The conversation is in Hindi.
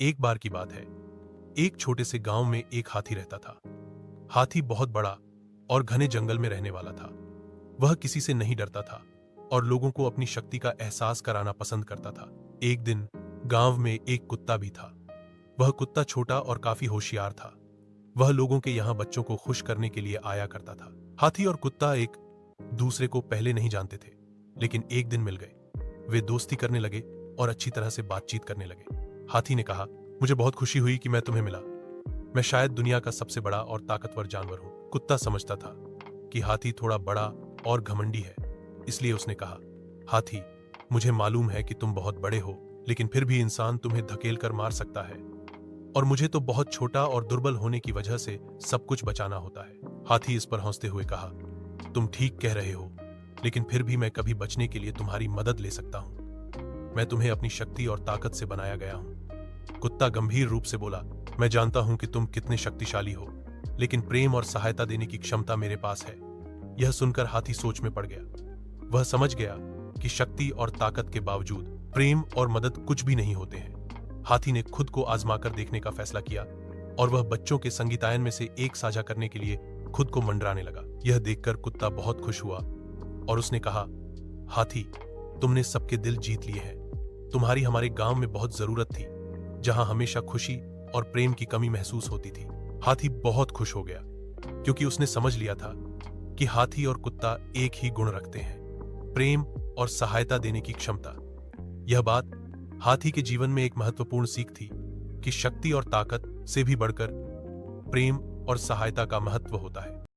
एक बार की बात है। एक छोटे से गांव में एक हाथी रहता था। हाथी बहुत बड़ा और घने जंगल में रहने वाला था। वह किसी से नहीं डरता था और लोगों को अपनी शक्ति का एहसास कराना पसंद करता था। एक दिन गांव में एक कुत्ता भी था। वह कुत्ता छोटा और काफी होशियार था। वह लोगों के यहाँ बच्चों को खुश करने के लिए आया करता था। हाथी और कुत्ता एक दूसरे को पहले नहीं जानते थे, लेकिन एक दिन मिल गए। वे दोस्ती करने लगे और अच्छी तरह से बातचीत करने लगे। हाथी ने कहा, मुझे बहुत खुशी हुई कि मैं तुम्हें मिला। मैं शायद दुनिया का सबसे बड़ा और ताकतवर जानवर हूं। कुत्ता समझता था कि हाथी थोड़ा बड़ा और घमंडी है, इसलिए उसने कहा, हाथी, मुझे मालूम है कि तुम बहुत बड़े हो, लेकिन फिर भी इंसान तुम्हें धकेल कर मार सकता है और मुझे तो बहुत छोटा और दुर्बल होने की वजह से सब कुछ बचाना होता है। हाथी इस पर हंसते हुए कहा, तुम ठीक कह रहे हो, लेकिन फिर भी मैं कभी बचने के लिए तुम्हारी मदद ले सकता हूं। मैं तुम्हें अपनी शक्ति और ताकत से बनाया गया हूं। कुत्ता गंभीर रूप से बोला, मैं जानता हूं कि तुम कितने शक्तिशाली हो, लेकिन प्रेम और सहायता देने की क्षमता मेरे पास है। यह सुनकर हाथी सोच में पड़ गया। वह समझ गया कि शक्ति और ताकत के बावजूद प्रेम और मदद कुछ भी नहीं होते हैं। हाथी ने खुद को आजमाकर देखने का फैसला किया और वह बच्चों के संगीतायन में से एक साझा करने के लिए खुद को मंडराने लगा। यह देखकर कुत्ता बहुत खुश हुआ और उसने कहा, हाथी, तुमने सबके दिल जीत लिए हैं। तुम्हारी हमारे गांव में बहुत जरूरत थी, जहां हमेशा खुशी और प्रेम की कमी महसूस होती थी। हाथी बहुत खुश हो गया क्योंकि उसने समझ लिया था कि हाथी और कुत्ता एक ही गुण रखते हैं, प्रेम और सहायता देने की क्षमता। यह बात हाथी के जीवन में एक महत्वपूर्ण सीख थी कि शक्ति और ताकत से भी बढ़कर प्रेम और सहायता का महत्व होता है।